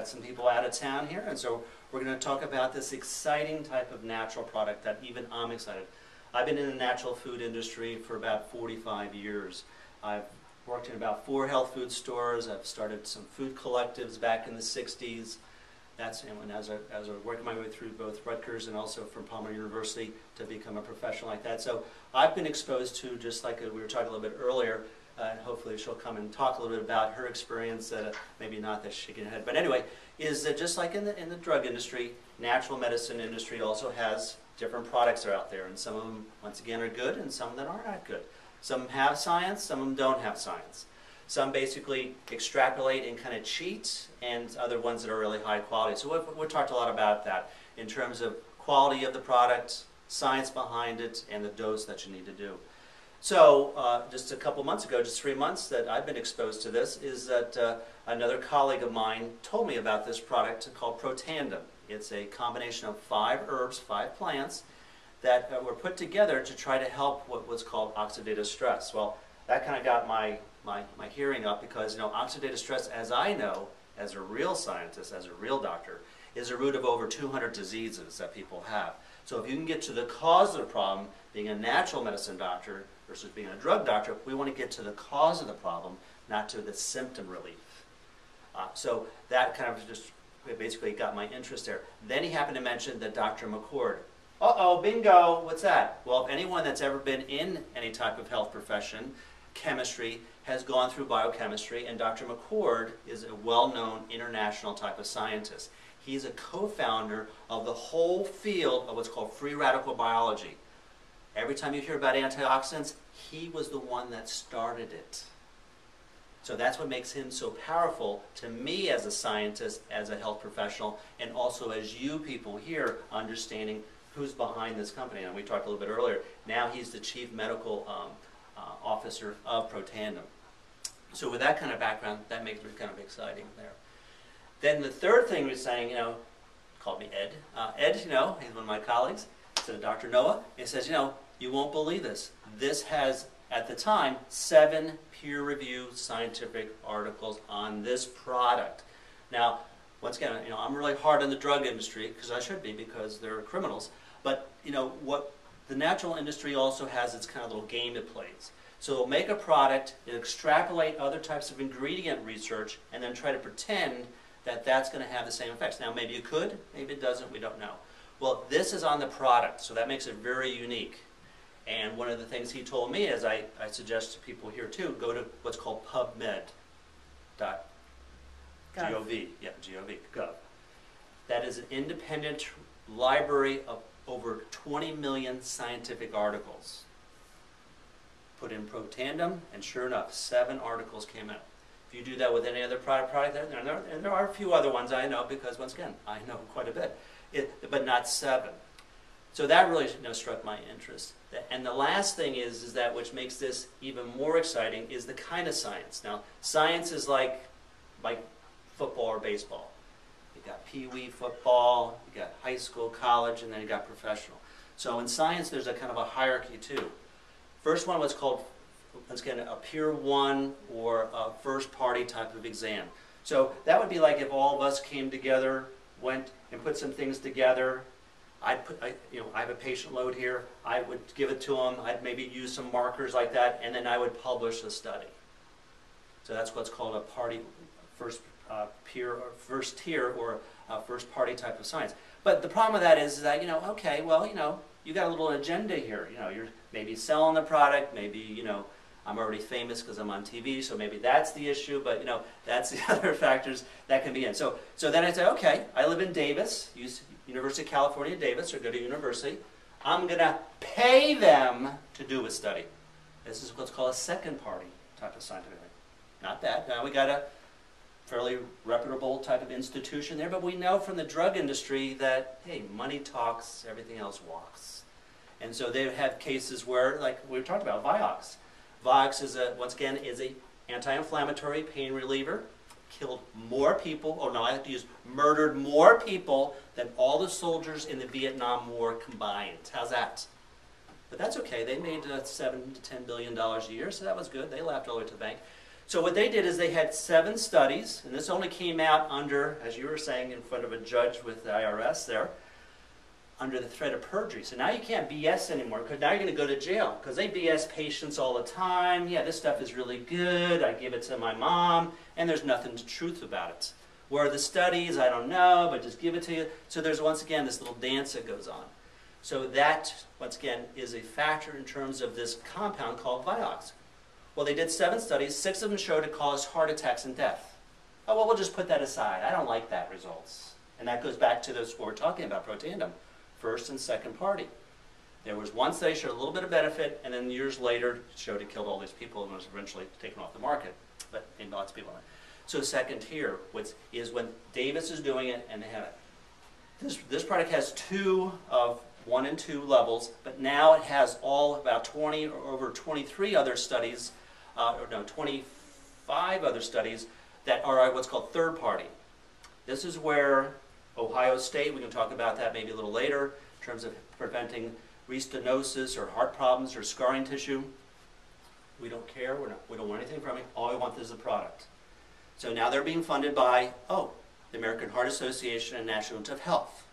got some people out of town here, and so we're going to talk about this exciting type of natural product that even I'm excited. I've been in the natural food industry for about 45 years. I've worked in about 4 health food stores. I've started some food collectives back in the 60s. That's when as I was working my way through both Rutgers and also from Palmer University to become a professional like that. So I've been exposed to, just like we were talking a little bit earlier, and hopefully she'll come and talk a little bit about her experience, maybe not that shaking her head, but anyway, is that just like in the drug industry, natural medicine industry also has different products that are out there, and some of them, once again, are good, and some of them are not good. Some have science, some of them don't have science. Some basically extrapolate and kind of cheat, and other ones that are really high quality. So we've talked a lot about that in terms of quality of the product, science behind it, and the dose that you need to do. So just a couple months ago, just 3 months that I've been exposed to this, is that another colleague of mine told me about this product called Protandim. It's a combination of 5 herbs, 5 plants, that were put together to try to help what was called oxidative stress. Well, that kind of got my hearing up, because oxidative stress, as I know, as a real scientist, as a real doctor, is a root of over 200 diseases that people have. So if you can get to the cause of the problem, being a natural medicine doctor versus being a drug doctor, we want to get to the cause of the problem, not to the symptom relief. So that kind of just basically got my interest there. Then he happened to mention that Dr. McCord. Uh-oh, bingo, what's that? Well, if anyone that's ever been in any type of health profession, chemistry, has gone through biochemistry, and Dr. McCord is a well-known international type of scientist. He's a co-founder of the whole field of what's called free radical biology. Every time you hear about antioxidants, he was the one that started it. So that's what makes him so powerful to me as a scientist, as a health professional, and also as you people here understanding who's behind this company. And we talked a little bit earlier. Now he's the chief medical officer of Protandim. So with that kind of background, that makes it kind of exciting there. Then the third thing was saying, called me Ed. Ed, he's one of my colleagues, instead of Dr. Noah. He says, you won't believe this. This has, at the time, 7 peer-reviewed scientific articles on this product. Now, once again, I'm really hard on the drug industry, because I should be, because they're criminals. But, what the natural industry also has its kind of little game it plays. So it'll make a product, it'll extrapolate other types of ingredient research, and then try to pretend that that's going to have the same effects. Now, maybe it could, maybe it doesn't, we don't know. Well, this is on the product, so that makes it very unique. And one of the things he told me, as I suggest to people here too, go to what's called PubMed.gov. Yeah, gov. That is an independent library of over 20 million scientific articles. Put in Protandim, and sure enough, 7 articles came out. If you do that with any other product and there are a few other ones I know, because once again, I know quite a bit, but not 7. So that really struck my interest. And the last thing is that which makes this even more exciting is the kind of science. Now, science is like football or baseball. You've got pee-wee football, you've got high school, college, and then you've got professional. So in science, there's a kind of a hierarchy too. First one was called, once again, a Peer 1 or a first party type of exam. So that would be like if all of us came together, went and put some things together. I have a patient load here. I would give it to them. I'd maybe use some markers like that, and then I would publish a study. So that's what's called a first tier or a first party type of science. But the problem with that is that okay, well, you got a little agenda here. You're maybe selling the product. Maybe I'm already famous because I'm on TV, so maybe that's the issue. But that's the other factors that can be in. So then I say, okay, I live in Davis, University of California, Davis, or go to university. I'm going to pay them to do a study. This is what's called a second party type of scientific. Not bad. Now we got a fairly reputable type of institution there, but we know from the drug industry that, hey, money talks, everything else walks. And so they have cases where, like we talked about, Vioxx. Vioxx is once again, is a anti-inflammatory pain reliever. Killed more people, murdered more people than all the soldiers in the Vietnam War combined. How's that? But that's okay. They made $7 to $10 billion a year, so that was good. They laughed all the way to the bank. So what they did is they had 7 studies, and this only came out under, as you were saying, in front of a judge with the IRS there, under the threat of perjury. So now you can't BS anymore, because now you're going to go to jail, because they BS patients all the time. Yeah, this stuff is really good. I give it to my mom, and there's nothing to truth about it. Where are the studies? I don't know, but just give it to you. So there's, once again, this little dance that goes on. So that, once again, is a factor in terms of this compound called Vioxx. Well, they did 7 studies. 6 of them showed it caused heart attacks and death. Oh, well, we'll just put that aside. I don't like that results. And that goes back to this, what we're talking about, Protandim, first and second party. There was one study showed a little bit of benefit, and then years later showed it killed all these people and was eventually taken off the market. But maybe lots of people on it. So second here is when Davis is doing it, and they have it. This product has 2 of 1 and 2 levels, but now it has all about 20 or over 23 other studies, 25 other studies that are what's called third party. This is where Ohio State, we can talk about that maybe a little later, in terms of preventing restenosis or heart problems or scarring tissue. We don't care, we don't want anything from it, all we want is the product. So now they're being funded by, the American Heart Association and National Institute of Health.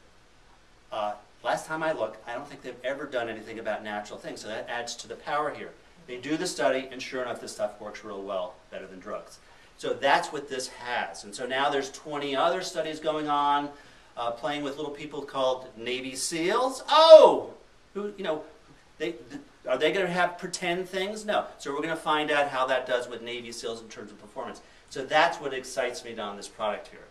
Last time I looked, I don't think they've ever done anything about natural things, so that adds to the power here. They do the study, and sure enough, this stuff works real well, better than drugs. So that's what this has. And so now there's 20 other studies going on, playing with little people called Navy SEALs. Oh! Are they going to have pretend things? No. So we're going to find out how that does with Navy SEALs in terms of performance. So that's what excites me on this product here.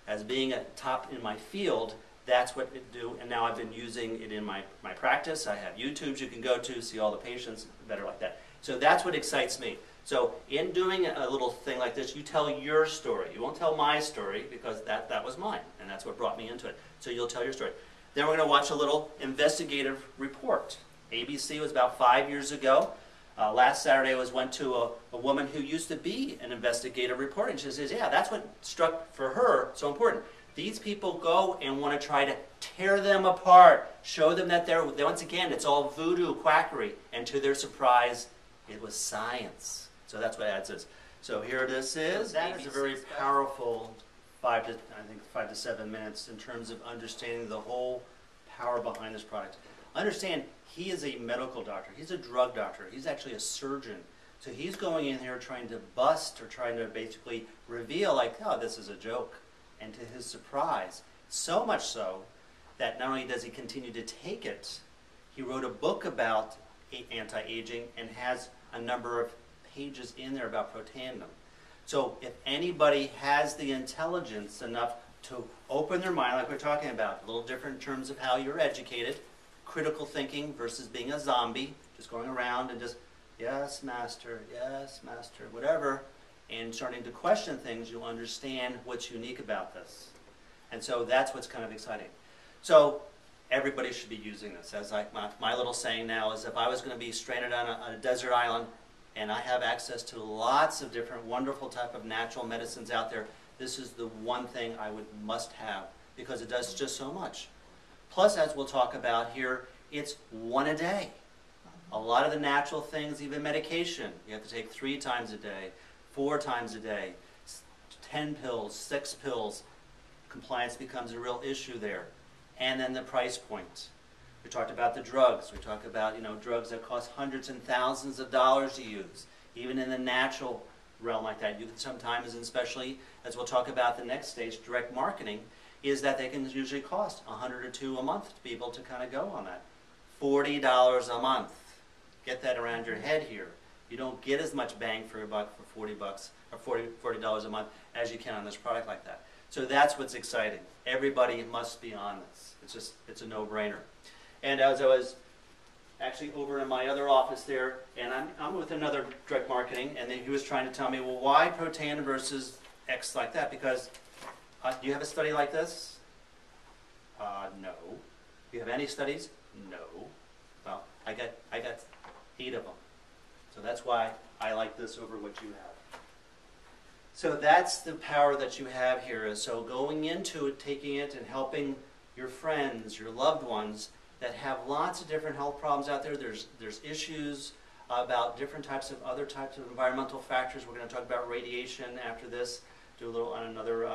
As being a top in my field, that's what it do, and now I've been using it in my practice. I have YouTubes you can go to, see all the patients, better like that. So that's what excites me. So in doing a little thing like this, you tell your story. You won't tell my story, because that was mine, and that's what brought me into it. So you'll tell your story. Then we're going to watch a little investigative report. ABC was about 5 years ago. Last Saturday went to a woman who used to be an investigative reporter, and she says, yeah, that's what struck for her so important. These people go and want to try to tear them apart, show them that once again, it's all voodoo, quackery, and to their surprise, it was science. So that's what adds this. So here this is. That is a very powerful 5 to 7 minutes in terms of understanding the whole power behind this product. Understand, he is a medical doctor. He's a drug doctor. He's actually a surgeon. So he's going in here trying to bust or trying to basically reveal, like, oh, this is a joke. And to his surprise, so much so that not only does he continue to take it, he wrote a book about anti-aging and has a number of pages in there about Protandim. So if anybody has the intelligence enough to open their mind, like we're talking about, a little different in terms of how you're educated, critical thinking versus being a zombie, just going around and just, yes, master, whatever, and starting to question things, you'll understand what's unique about this. And so that's what's kind of exciting. So everybody should be using this. As my little saying now is, if I was going to be stranded on a desert island and I have access to lots of different wonderful type of natural medicines out there, this is the one thing I must have, because it does just so much. Plus, as we'll talk about here, it's 1 a day. A lot of the natural things, even medication, you have to take 3 times a day, 4 times a day, 10 pills, 6 pills. Compliance becomes a real issue there. And then the price point. We talked about the drugs. We talked about, drugs that cost hundreds and thousands of dollars to use. Even in the natural realm like that, you can sometimes, and especially as we'll talk about the next stage, direct marketing, is that they can usually cost $100 or $200 a month to be able to kind of go on that. $40 a month. Get that around your head here. You don't get as much bang for your buck for $40 or $40 a month as you can on this product like that. So that's what's exciting. Everybody must be on this. It's a no-brainer. And as I was actually over in my other office there, and I'm with another direct marketing, and he was trying to tell me, well, why Protandim versus X like that? Because do you have a study like this? No. Do you have any studies? No. Well, I got 8 of them. So that's why I like this over what you have. So that's the power that you have here. So going into it, taking it, and helping your friends, your loved ones that have lots of different health problems out there. There's issues. about different types of other types of environmental factors. We're going to talk about radiation after this, do a little on another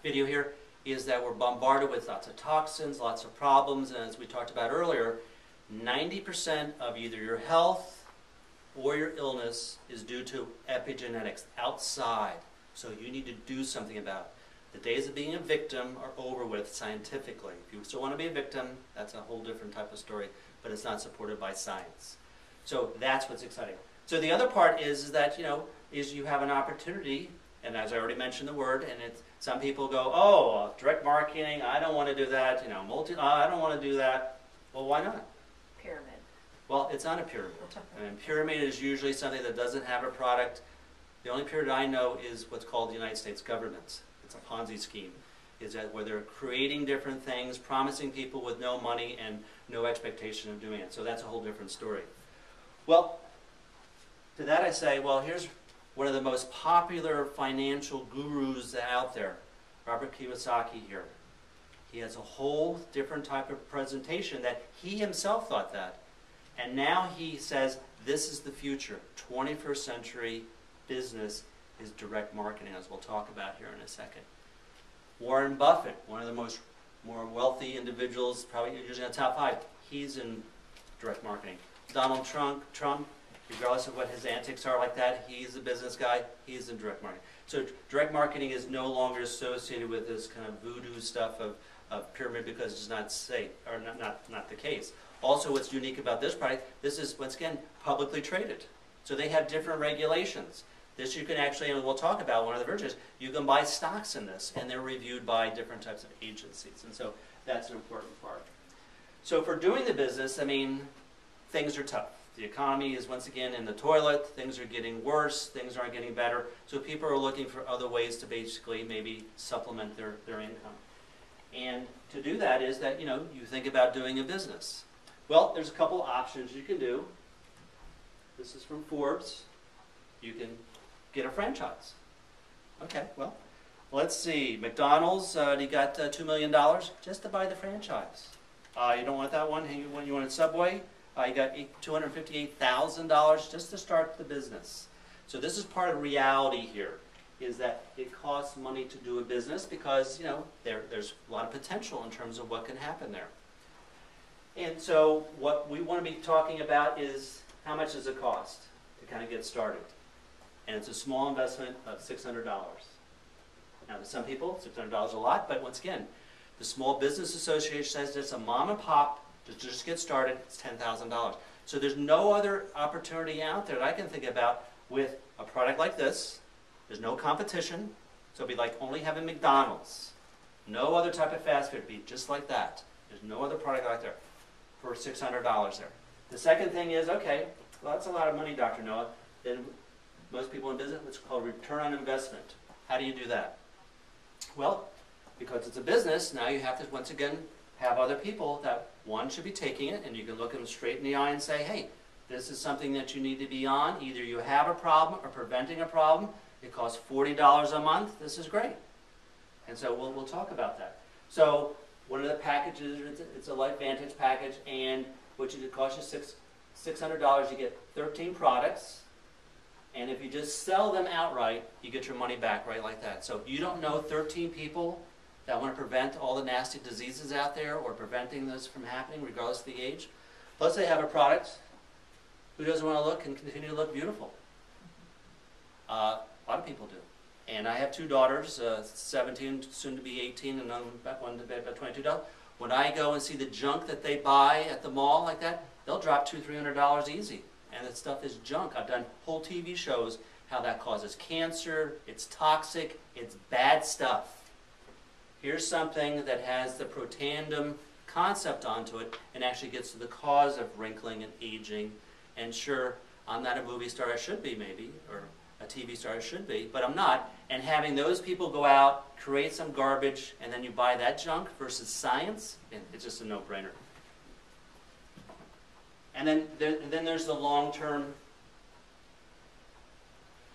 video here, is that we're bombarded with lots of toxins, lots of problems, and as we talked about earlier, 90% of either your health or your illness is due to epigenetics, outside. So you need to do something about it. The days of being a victim are over with scientifically. If you still want to be a victim, that's a whole different type of story, but it's not supported by science. So that's what's exciting. So the other part is that, is you have an opportunity, and as I already mentioned the word, and some people go, oh, direct marketing, I don't want to do that, I don't want to do that. Well, why not? Pyramid. Well, it's not a pyramid. I mean, pyramid is usually something that doesn't have a product. The only pyramid I know is what's called the United States government. It's a Ponzi scheme. Is that where they're creating different things, promising people with no money and no expectation of doing it. So that's a whole different story. Well, to that I say, well, here's one of the most popular financial gurus out there, Robert Kiyosaki here. He has a whole different type of presentation that he himself thought that. And now he says, this is the future. 21st century business is direct marketing, as we'll talk about here in a second. Warren Buffett, one of the more wealthy individuals, probably usually in the top 5, he's in direct marketing. Donald Trump, regardless of what his antics are like that, he's a business guy, he's in direct marketing. So direct marketing is no longer associated with this kind of voodoo stuff of pyramid because it's not safe, or not the case. Also, what's unique about this product, this is, once again, publicly traded. So they have different regulations. This you can actually, and we'll talk about one of the versions, you can buy stocks in this, and they're reviewed by different types of agencies. And so that's an important part. So for doing the business, I mean, things are tough. The economy is once again in the toilet, things are getting worse, things aren't getting better, so people are looking for other ways to basically maybe supplement their income. And to do that is that, you think about doing a business. Well, there's a couple options you can do. This is from Forbes. You can get a franchise. Okay, well, let's see. McDonald's, he got $2 million just to buy the franchise. You don't want that one? You want a Subway? You got $258,000 just to start the business. So this is part of reality here, is that it costs money to do a business because, there's a lot of potential in terms of what can happen there. And so what we want to be talking about is how much does it cost to kind of get started. And it's a small investment of $600. Now to some people, $600 is a lot, but once again, the Small Business Association says it's a mom and pop to just get started, it's $10,000. So there's no other opportunity out there that I can think about with a product like this. There's no competition, so it'd be like only having McDonald's. No other type of fast food, it'd be just like that. There's no other product out there for $600 there. The second thing is, okay, well that's a lot of money, Dr. Noah. Then most people in business, what's called return on investment. How do you do that? Well, because it's a business, now you have to, once again, have other people that, one, should be taking it, and you can look them straight in the eye and say, hey, this is something that you need to be on. Either you have a problem or preventing a problem. It costs $40 a month. This is great. And so we'll talk about that. So one of the packages, it's a Lifevantage package, and which it costs you $600. You get 13 products. And if you just sell them outright, you get your money back right like that. So you don't know 13 people that want to prevent all the nasty diseases out there or preventing this from happening regardless of the age. Plus they have a product. Who doesn't want to look and continue to look beautiful? A lot of people do. And I have 2 daughters, 17, soon to be 18, and one to be about 22. When I go and see the junk that they buy at the mall like that, they'll drop $200, $300 easy. And that stuff is junk. I've done whole TV shows how that causes cancer, it's toxic, it's bad stuff. Here's something that has the Protandim concept onto it and actually gets to the cause of wrinkling and aging. And sure, I'm not a movie star, I should be maybe, or a TV star, I should be, but I'm not. And having those people go out, create some garbage, and then you buy that junk versus science, it's just a no-brainer. And then there's the long-term.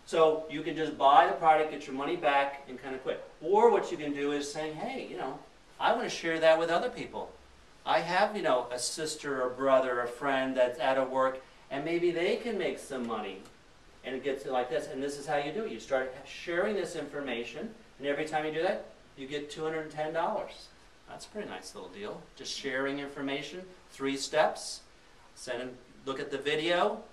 So you can just buy the product, get your money back, and kind of quit. Or what you can do is say, hey, I want to share that with other people. I have, a sister or brother or friend that's out of work, and maybe they can make some money. And it gets like this, and this is how you do it. You start sharing this information, and every time you do that, you get $210. That's a pretty nice little deal. Just sharing information, 3 steps. Send them, look at the video,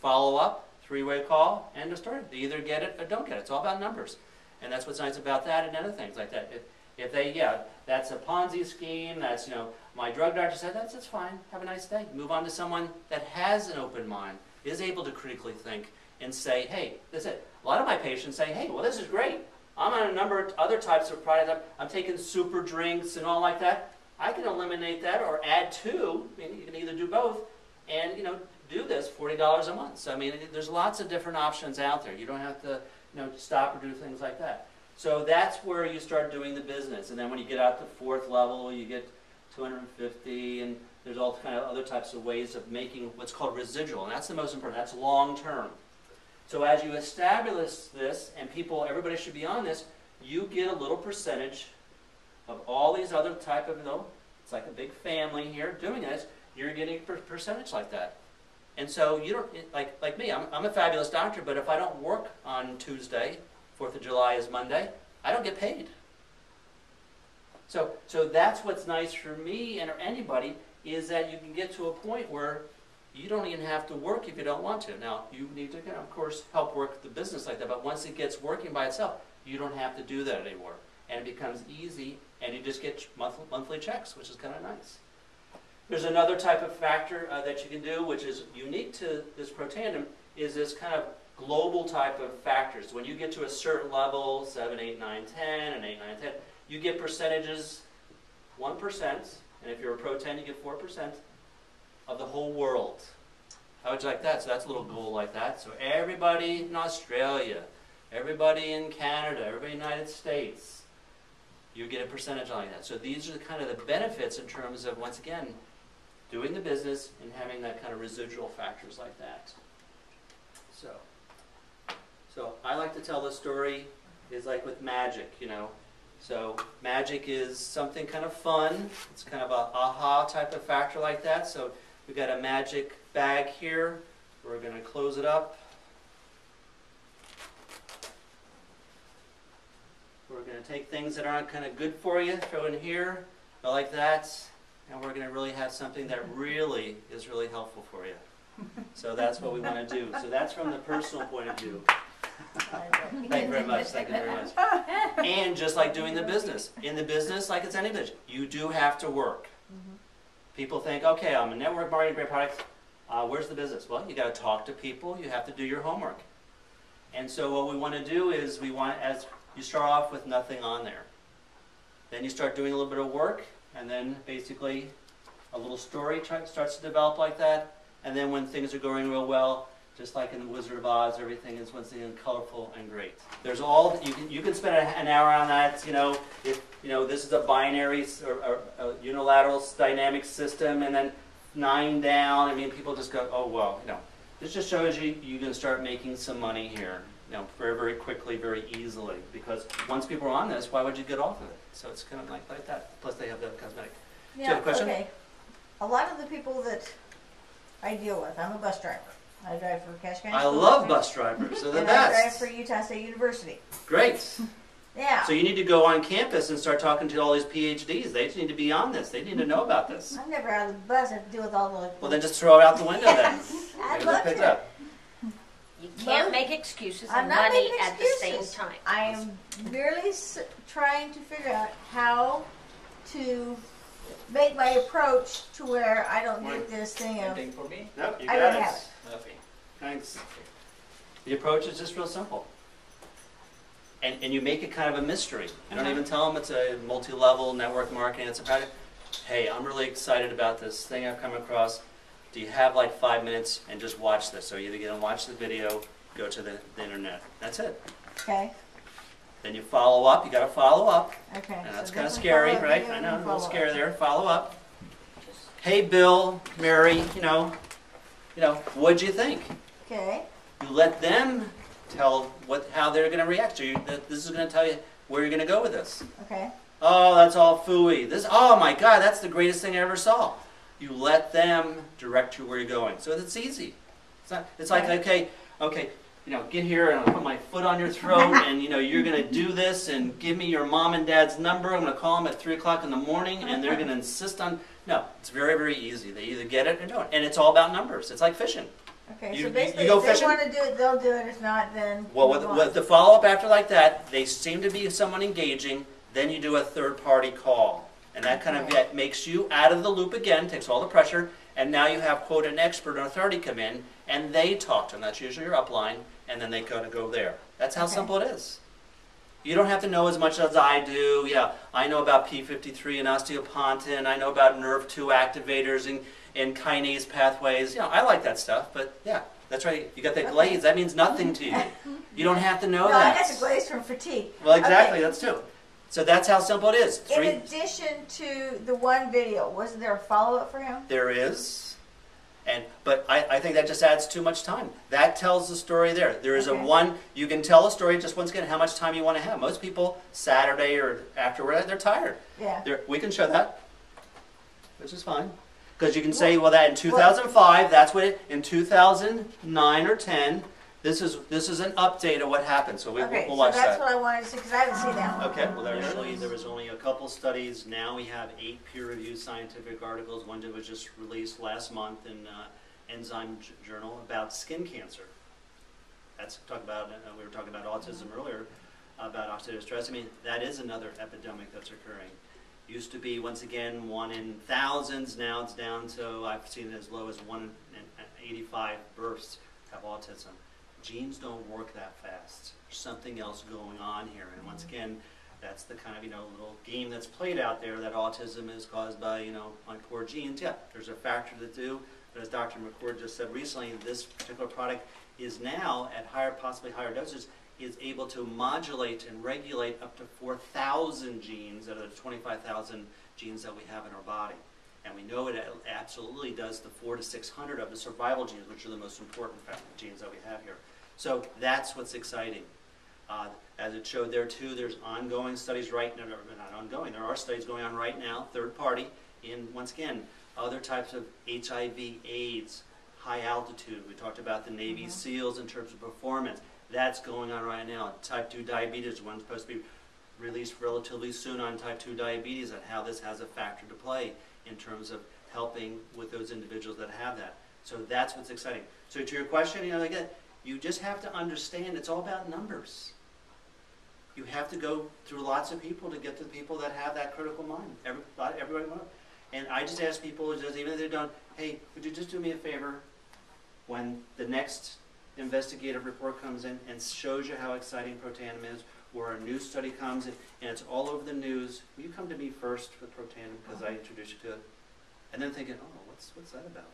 follow up, 3-way call, end of story. They either get it or don't get it. It's all about numbers. And that's what's nice about that and other things like that. If they, yeah, that's a Ponzi scheme, that's, you know, my drug doctor said, that's fine, have a nice day. Move on to someone that has an open mind, is able to critically think, and say, hey, that's it. A lot of my patients say, hey, well, this is great. I'm on a number of other types of products. I'm taking super drinks and all like that. I can eliminate that or add to. I mean, you can either do both and, you know, do this $40 a month. So, I mean, there's lots of different options out there. You don't have to, you know, stop or do things like that. So that's where you start doing the business. And then when you get out to 4th level, you get 250, and there's all kind of other types of ways of making what's called residual. And that's the most important. That's long term. So as you establish this, and people, everybody should be on this, you get a little percentage of all these other type of, you know, it's like a big family here doing this, you're getting a percentage like that. And so you don't, like me, I'm a fabulous doctor, but if I don't work on Tuesday, 4th of July is Monday, I don't get paid. So that's what's nice for me and anybody, is that you can get to a point where you don't even have to work if you don't want to. Now, you need to, of course, help work the business like that, but once it gets working by itself, you don't have to do that anymore. And it becomes easy, and you just get monthly checks, which is kind of nice. There's another type of factor that you can do, which is unique to this Protandim, is this kind of global type of factors. When you get to a certain level, 7, 8, 9, 10, and 8, 9, 10, you get percentages, 1%, and if you're a Protandim, you get 4%. Of the whole world. How would you like that? So that's a little goal like that. So everybody in Australia, everybody in Canada, everybody in the United States, you get a percentage like that. So these are kind of the benefits in terms of, once again, doing the business and having that kind of residual factors like that. So I like to tell the story is like with magic, you know. So magic is something kind of fun. It's kind of a aha type of factor like that. So we've got a magic bag here. We're going to close it up. We're going to take things that aren't kind of good for you, throw in here, go like that, and we're going to really have something that really is really helpful for you. So that's what we want to do. So that's from the personal point of view. Thank you very much. Thank you very much. And just like doing the business. In the business, like it's any business, you do have to work. People think, okay, I'm a network marketing, great products. Where's the business? Well, you got to talk to people. You have to do your homework. And so what we want to do is as you start off with nothing on there. Then you start doing a little bit of work, and then basically a little story starts to develop like that. And then when things are going real well, just like in the Wizard of Oz, everything is once again colorful and great. There's all you can spend an hour on that. You know, if you know this is a binary or a unilateral dynamic system, and then 9 down. I mean, people just go, oh well, you know. This just shows you can start making some money here, you know, very very quickly, very easily. Because once people are on this, why would you get off of it? So it's kind of like that. Plus they have the cosmetic. Yeah. Do you have a question? Okay. A lot of the people that I deal with, I'm a bus driver. I drive for Cash County. I love bus drivers. They're the and best. I drive for Utah State University. Great. Yeah. So you need to go on campus and start talking to all these PhDs. They just need to be on this. They need to know about this. I'm never out of the bus. I have to deal with all the... Well, then just throw it out the window then. I'd love picked to. Up. You can't make excuses I'm and not money making at the excuses. same time. I am merely trying to figure out how to make my approach to where I don't get this thing of... Anything for me? Nope, you I got don't it. have it. Nothing. Thanks. The approach is just real simple. And you make it kind of a mystery. You don't even tell them it's a multi-level network marketing. It's a project. Hey, I'm really excited about this thing I've come across. Do you have like 5 minutes and just watch this? So you either get and watch the video, go to the internet. That's it. Okay. Then you follow up. You got to follow up. Okay. And that's so kind of definitely scary, follow up right? video I and know, a little follow scary up. there. Follow up. Hey, Bill, Mary, you know, what'd you think? Okay. You let them tell how they're going to react. So this is going to tell you where you're going to go with this. Okay. Oh, that's all phooey. Oh my God, that's the greatest thing I ever saw. You let them direct you where you're going. So it's easy. It's like, okay, get here and I'll put my foot on your throat and, you're going to do this and give me your mom and dad's number. I'm going to call them at 3 o'clock in the morning and they're going to insist on, no, it's very, very easy. They either get it or don't. And it's all about numbers. It's like fishing. Okay, You so basically go if they fishing? want to do it, they'll do it. If not, then Well, move on. with the follow-up after like that, they seem to be someone engaging, then you do a third-party call. And that kind Okay. of makes you out of the loop again, takes all the pressure, and now you have, quote, an expert or authority come in, and they talk to them. That's usually your upline, and then they gotta go there. That's how Okay. simple it is. You don't have to know as much as I do. Yeah, I know about P53 and osteopontin. I know about NERV2 activators and kinase pathways. I like that stuff, but yeah, that's right. You got that glaze. That means nothing to you. You don't have to know No, that. I got the glaze from fatigue. Well, exactly. Okay. That's two. So that's how simple it is. In addition to the one video, was there a follow-up for him? There is, but I think that just adds too much time. That tells the story there. There is Okay. you can tell a story just once again how much time you want to have. Most people, Saturday or afterward, they're tired. Yeah. We can show that, which is fine. Because you can say, well, that in 2005, that's what in 2009 or 10, this is an update of what happened. So we'll Okay, watch so that's that. what I wanted to see because I haven't seen that one. Okay, well, there was only a couple studies. Now we have 8 peer-reviewed scientific articles. One was just released last month in Enzyme Journal about skin cancer. That's we were talking about autism earlier, about oxidative stress. I mean, that is another epidemic that's occurring. Used to be, once again, 1 in thousands. Now it's down to, I've seen it as low as 1 in 85 births have autism. Genes don't work that fast. There's something else going on here. And once again, that's the kind of, little game that's played out there that autism is caused by, my poor genes. Yeah, there's a factor to do. But as Dr. McCord just said recently, this particular product is now at possibly higher doses, is able to modulate and regulate up to 4,000 genes out of the 25,000 genes that we have in our body. And we know it absolutely does the 400 to 600 of the survival genes, which are the most important genes that we have here. So that's what's exciting. As it showed there too, there's ongoing studies right now, not ongoing, there are studies going on right now, third party, in, once again, other types of HIV, AIDS, high altitude. We talked about the Navy SEALs in terms of performance. That's going on right now. Type 2 diabetes, one's supposed to be released relatively soon on type 2 diabetes, and how this has a factor to play in terms of helping with those individuals that have that. So that's what's exciting. So to your question, again, you just have to understand it's all about numbers. You have to go through lots of people to get to the people that have that critical mind. Everybody wants. And I just ask people, even if they don't, hey, would you just do me a favor when the next investigative report comes in and shows you how exciting Protandim is, or a new study comes in and it's all over the news, will you come to me first with Protandim because I introduced you to it? And then thinking, oh, what's that about?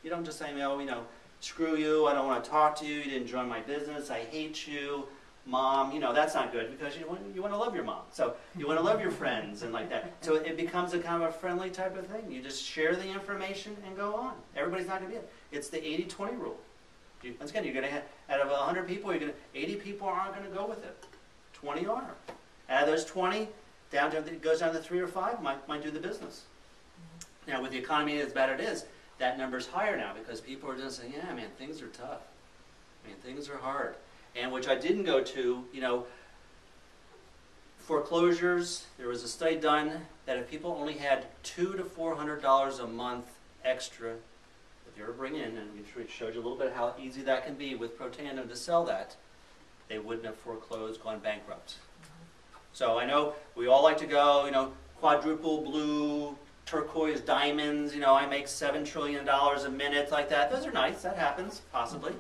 You don't just say, oh, screw you, I don't want to talk to you, you didn't join my business, I hate you, mom, that's not good because you want to love your mom. So you want to love your friends and like that. So it becomes a kind of a friendly type of thing. You just share the information and go on. Everybody's not going to be it. It's the 80-20 rule. Once again, you're going to have, out of 100 people, 80 people aren't going to go with it. 20 are. Out of those 20, it goes down to 3 or 5 might do the business. Now, with the economy as bad it is, that number's higher now because people are just saying, yeah, man, things are tough. Things are hard. And which I didn't go to, foreclosures, there was a study done that if people only had $200 to $400 a month extra, if you ever bring in, and we showed you a little bit how easy that can be with Protandim to sell that, they wouldn't have foreclosed, gone bankrupt. So I know we all like to go, quadruple blue, turquoise diamonds, I make $7 trillion a minute like that. Those are nice, that happens, possibly.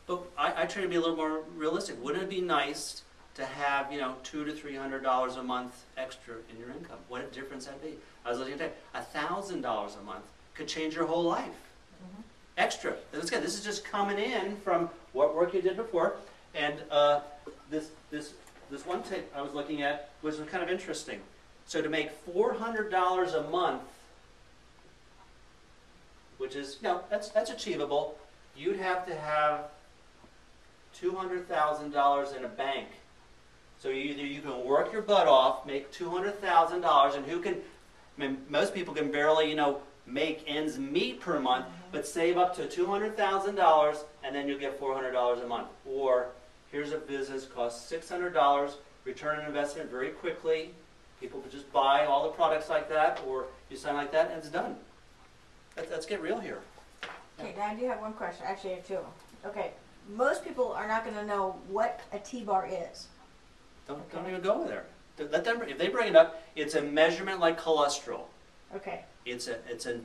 But I try to be a little more realistic. Wouldn't it be nice to have, $200 to $300 a month extra in your income? What a difference that'd be. I was looking at that, $1,000 a month could change your whole life. Extra. This is just coming in from what work you did before. And this one tape I was looking at was kind of interesting. So to make $400 a month, which is, that's achievable, you'd have to have $200,000 in a bank. So either you can work your butt off, make $200,000, and who can, most people can barely, make ends meet per month, but save up to $200,000 and then you'll get $400 a month. Or here's a business, costs $600, return on investment very quickly. People could just buy all the products like that, or you sign like that and it's done. Let's get real here. Okay, now I do have one question. Actually, I have two of them. Okay, most people are not going to know what a T-bar is. Don't even go there. Let them, if they bring it up, it's a measurement like cholesterol. Okay. It's a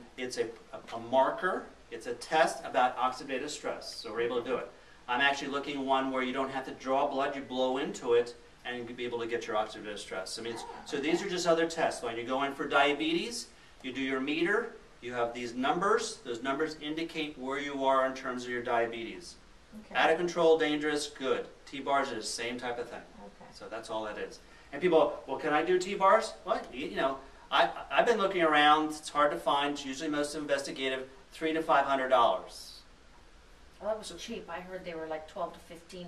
marker. It's a test about oxidative stress. So we're able to do it. I'm actually looking at one where you don't have to draw blood. You blow into it and you'll be able to get your oxidative stress. I mean, so these are just other tests. When you go in for diabetes, you do your meter. You have these numbers. Those numbers indicate where you are in terms of your diabetes. Okay. Out of control, dangerous, good. T-bars are the same type of thing. Okay. So that's all that is. And people, well, can I do T-bars? What? You know, I've been looking around. It's hard to find. It's usually most investigative, $300 to $500. Well, that was cheap. I heard they were like $1,200 to $1,500.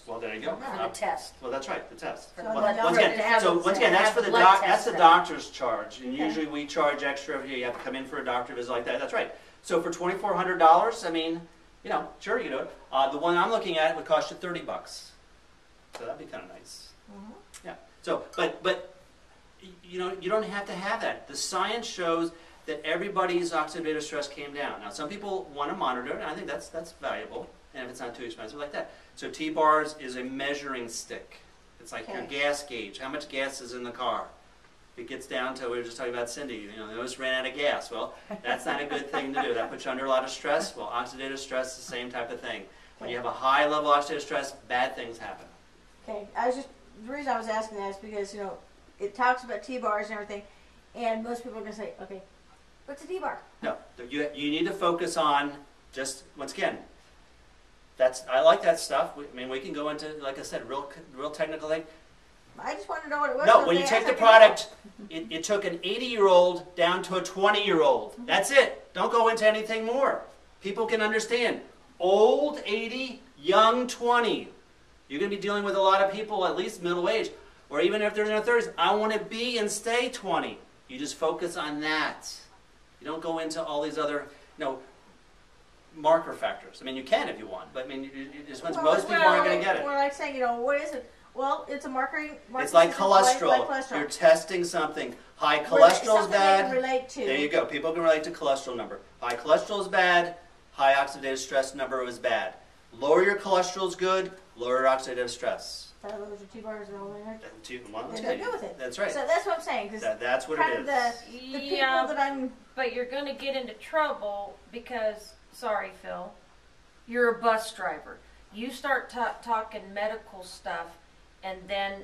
Well, there you go. For the test. Well, that's right, the test. For So the the blood number test. Once again, that's for the Blood that's the test. doctor's charge, and Okay. usually we charge extra here. You have to come in for a doctor visit like that. That's right. So for $2,400, I mean, you know, sure you can do it. The one I'm looking at would cost you $30. So that'd be kind of nice. Yeah. So, but you know, you don't have to have that. The science shows that everybody's oxidative stress came down. Now, some people want to monitor it, and I think that's valuable, and if it's not too expensive like that. So T-BARS is a measuring stick. It's like your Okay. gas gauge. How much gas is in the car? It gets down to, we were just talking about Cindy, you know, they always ran out of gas. Well, that's not a good thing to do. That puts you under a lot of stress. Well, oxidative stress is the same type of thing. When you have a high level of oxidative stress, bad things happen. Okay, the reason I was asking that is because, you know, it talks about T-bars and everything, and most people are going to say, okay, what's a T-bar? No, you need to focus on just, once again, I like that stuff. I mean, we can go into, like I said, real technical thing. I just wanted to know what it was. No, so when if you they take the ask, I can product, it took an 80-year-old down to a 20-year-old. That's it. Don't go into anything more. People can understand. Old 80, young 20. You're going to be dealing with a lot of people, at least middle age, or even if they're in their 30s. I want to be and stay 20. You just focus on that. You don't go into all these other, you know, marker factors. I mean, you can if you want, but I mean, most people aren't going to get it. Well, like saying, you know, what is it? Well, it's a marker It's like system, cholesterol. like cholesterol. You're testing something. High cholesterol is Something bad. they can relate to. There you go. People can relate to cholesterol number. High cholesterol is bad. High oxidative stress number is bad. Lower your cholesterol is good. Lower your oxidative stress. So those are T-bars and all that. That's They do with it. That's right. So that's what I'm saying. 'Cause That's what kind it of is. the people Yeah, that I'm. but you're going to get into trouble because, sorry, Phil, you're a bus driver. You start talking medical stuff, and then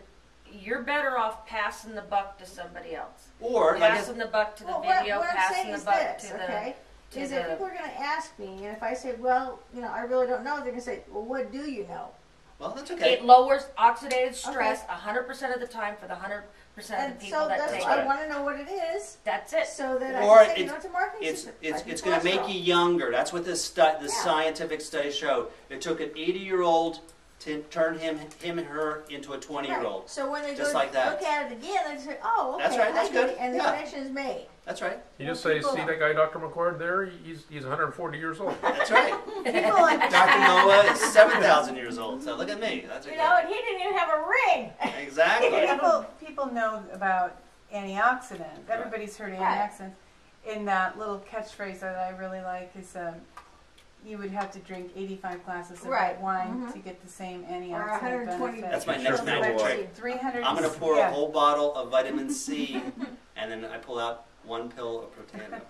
you're better off passing the buck to somebody else. Or, like Passing the buck to the Well, video, what I'm passing saying the is buck this, to the... okay? to Is that the- people are going to ask me, and if I say, well, you know, I really don't know, they're going to say, well, what do you know? well, that's okay. It lowers oxidative stress 100% of the time for the 100% of And the people so that that's take why right. I want to know what it is, That's it. so that Or I can say, you know, it's a marketing It's system. it's going to make you younger. That's what the scientific study showed. It took an 80-year-old to turn him and her into a 20-year-old. Right. So when they Just go like that. look at it again, they say, oh, okay, That's right, that's I get good. it, and the Yeah. connection is made. That's right. You just say, People- see that guy, Dr. McCord, there? He's 140 years old. That's right. People like, Dr. Noah is 7,000 years old. So look at me. That's you okay. know, and he didn't even have a ring. Exactly. People know about antioxidants. Everybody's heard of Right. antioxidants. In that little catchphrase that I really like is you would have to drink 85 glasses of Right. red wine Mhm. to get the same Or antioxidant 120. benefit. That's my Sure. next magic Sure. trick. 300. I'm going to pour yeah. a whole bottle of vitamin C, and then I pull out one pill of Protandim.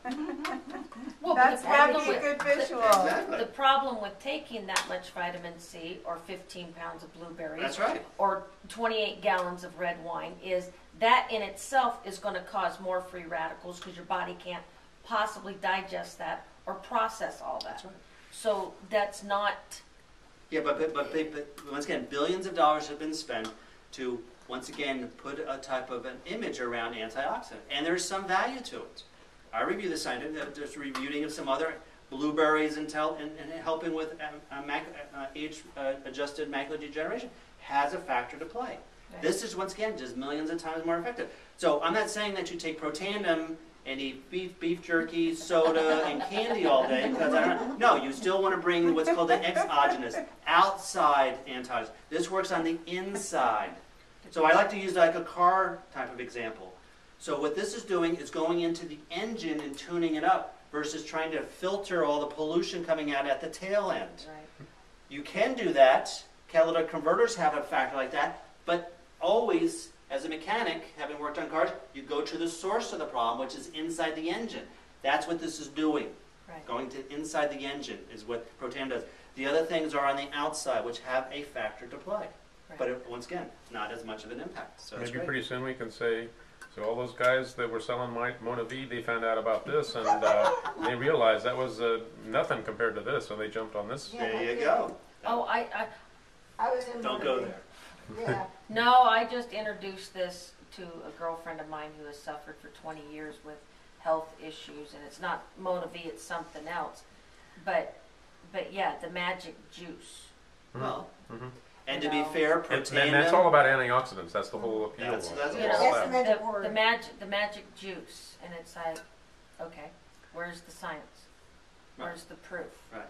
Well, That's the gotta problem be a with- good visual. Exactly. The problem with taking that much vitamin C or 15 pounds of blueberries That's right. or 28 gallons of red wine is that in itself is going to cause more free radicals because your body can't possibly digest that or process all that. That's right. So that's not... Yeah, but once again, billions of dollars have been spent to, once again, put a type of an image around antioxidant. And there's some value to it. I review the science, there's reviewing of some other blueberries and helping with age-adjusted macular degeneration has a factor to play. Right. This is, once again, just millions of times more effective. So I'm not saying that you take Protandim and eat beef jerky, soda, and candy all day because I don't. No, you still want to bring what's called the exogenous, outside antioxidants. This works on the inside. So I like to use like a car type of example. So what this is doing is going into the engine and tuning it up versus trying to filter all the pollution coming out at the tail end. Right. You can do that. Catalytic converters have a factor like that, but always, as a mechanic, having worked on cars, you go to the source of the problem, which is inside the engine. That's what this is doing. Right. Going to inside the engine is what Protandim does. The other things are on the outside, which have a factor to play. Right. But once again, not as much of an impact. So that's Maybe great. pretty soon we can say, so all those guys that were selling Mona V, they found out about this and they realized that was nothing compared to this, so they jumped on this. Yeah. There you go. Oh, I I was in Don't one go of the- there. Yeah. no, I just introduced this to a girlfriend of mine who has suffered for 20 years with health issues, and it's not Mona V, it's something else. But yeah, the magic juice. Well, Mm-hmm. and You to be know. fair, And Protandim. that's all about antioxidants. That's the whole appeal. That's of it. You That's know, the magic word. the magic juice, and it's like, okay, where's the science? Where's the proof? Right.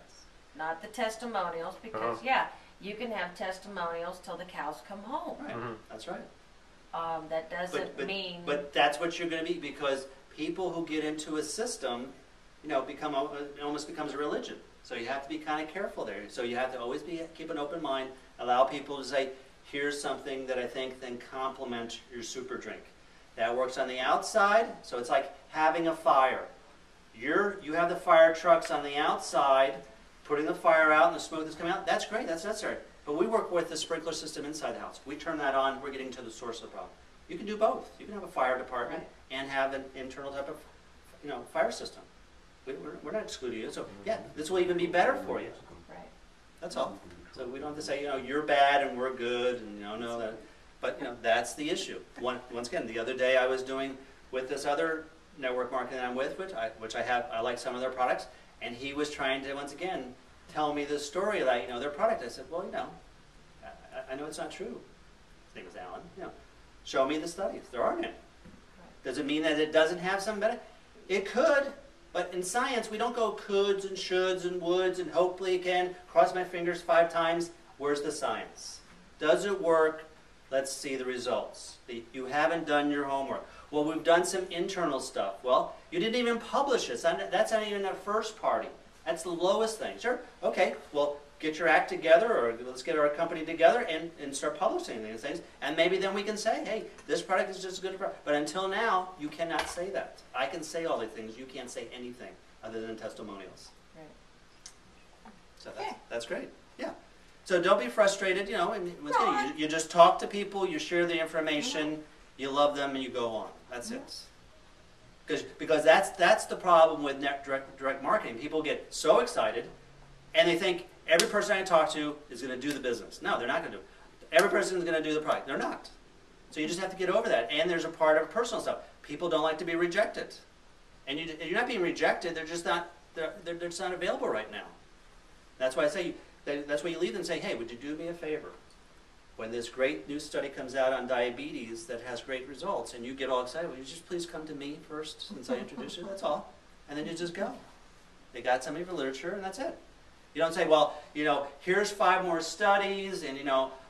Not the testimonials, because yeah, you can have testimonials till the cows come home. Right. Mhm. That's right. That doesn't mean. But that's what you're going to be, because people who get into a system, you know, it almost becomes a religion. So you have to be kind of careful there. So you have to always keep an open mind, allow people to say, here's something that I think then complement your super drink. That works on the outside, so it's like having a fire. You have the fire trucks on the outside, putting the fire out and the smoke that's coming out. That's great, that's necessary. But we work with the sprinkler system inside the house. We turn that on, we're getting to the source of the problem. You can do both. You can have a fire department and have an internal type of, fire system. We're not excluding you. So yeah, this will even be better for you. Right. That's all. So we don't have to say, you're bad and we're good, and no, that. But that's the issue. Once again, the other day I was doing with this other network marketing that I'm with, which I like some of their products, and he was trying to once again tell me the story about their product. I said, well, I know it's not true. His name was Alan. Show me the studies. There aren't any. Does it mean that it doesn't have some benefit? It could. But in science, we don't go coulds and shoulds and woulds and hopefully it can, cross my fingers 5 times. Where's the science? Does it work? Let's see the results. You haven't done your homework. Well, we've done some internal stuff. Well, you didn't even publish this. That's not even the first party. That's the lowest thing. Sure, okay, well, get your act together, or let's get our company together and start publishing these things. And maybe then we can say, hey, this product is just as good as a product. But until now, you cannot say that. I can say all these things. You can't say anything other than testimonials. Right. So that's great. Yeah. So don't be frustrated, and once again, you just talk to people, you share the information, you love them, and you go on. That's it. Because that's the problem with direct marketing. People get so excited, and they think every person I talk to is going to do the business. No, they're not going to do it. Every person is going to do the product. They're not. So you just have to get over that. And there's a part of personal stuff. People don't like to be rejected. And you're not being rejected. They're just not. They're just not available right now. That's why I say. That's why you leave them and say, hey, would you do me a favor? When this great new study comes out on diabetes that has great results, and you get all excited, will you just please come to me first since I introduced you? That's all. And then you just go. They got some of your literature, and that's it. You don't say, well, here's 5 more studies, and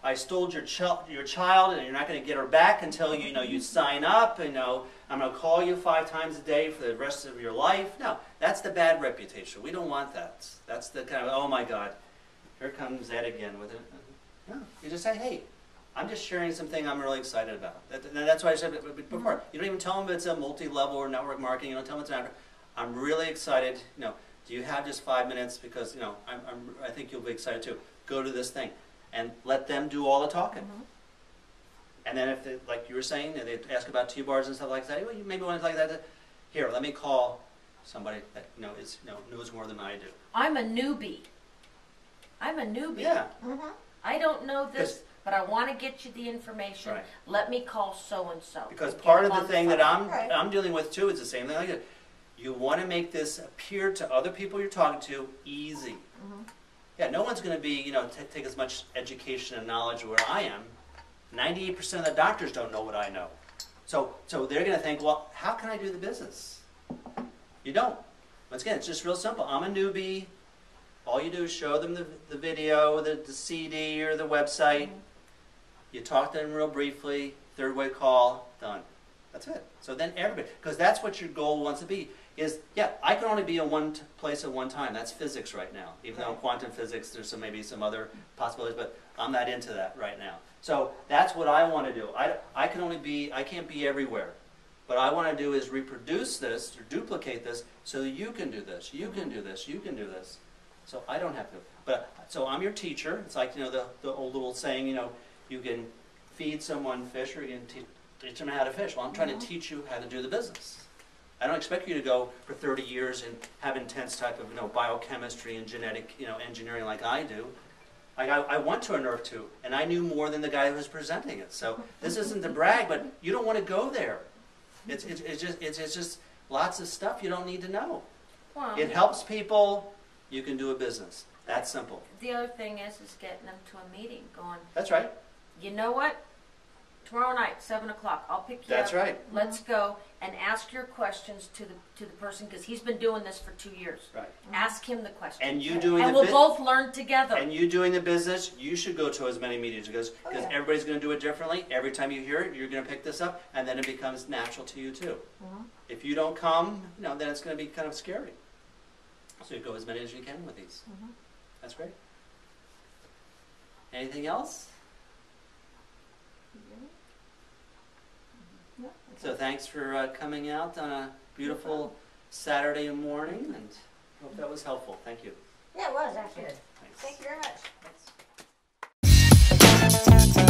I stole your child, and you're not going to get her back until you sign up. I'm going to call you 5 times a day for the rest of your life. No, that's the bad reputation. We don't want that. That's the kind of, oh my God, here comes that again with it. No, you just say, hey, I'm just sharing something I'm really excited about. That's why I said before. You don't even tell them it's a multi-level or network marketing. You don't tell them it's an. I'm really excited. Do you have just 5 minutes? Because I think you'll be excited too. Go to this thing, and let them do all the talking. And then if they, like you were saying, they ask about TBARS and stuff like that. Well, you maybe want to like that. Here, let me call somebody that knows more than I do. I'm a newbie. Yeah. I don't know this, but I want to get you the information. Right. Let me call so and so. Because part of the thing that phone. I'm dealing with too is the same thing like that. You want to make this appear to other people you're talking to easy. Yeah, no one's going to be, take as much education and knowledge where I am. 98% of the doctors don't know what I know. So they're going to think, well, how can I do the business? You don't. Once again, it's just real simple. I'm a newbie. All you do is show them the video, the CD or the website. You talk to them real briefly, third way call, done. That's it. So then everybody, because that's what your goal wants to be, is, yeah, I can only be in one place at one time. That's physics right now. Even though in quantum physics there's maybe some other possibilities, but I'm not into that right now. So that's what I want to do. I can't be everywhere. What I want to do is reproduce this, or duplicate this, so that you can do this, you can do this, you can do this. So I don't have to. But so I'm your teacher. It's like, the old little saying, you can feed someone fish or you can teach them how to fish. Well, I'm trying to teach you how to do the business. I don't expect you to go for 30 years and have intense type of biochemistry and genetic engineering like I do. I went to a NERF too, and I knew more than the guy who was presenting it. So this isn't to brag, but you don't want to go there. It's just lots of stuff you don't need to know. Well, It helps people. You can do a business. That's simple. the other thing is getting them to a meeting going, That's right. you know what? Tomorrow night, 7 o'clock, I'll pick you That's up. right. Let's go and ask your questions to the person, because he's been doing this for 2 years. Right. Ask him the questions. And you doing And the we'll both learn together. And you doing the business, you should go to as many meetings because everybody's going to do it differently. Every time you hear it, you're going to pick this up, and then it becomes natural to you too. If you don't come, then it's going to be kind of scary. So you go as many as you can with these. That's great. Anything else? So thanks for coming out on a beautiful Saturday morning, and hope that was helpful. Thank you. Yeah, it was actually. Thanks. Thank you very much. Thanks.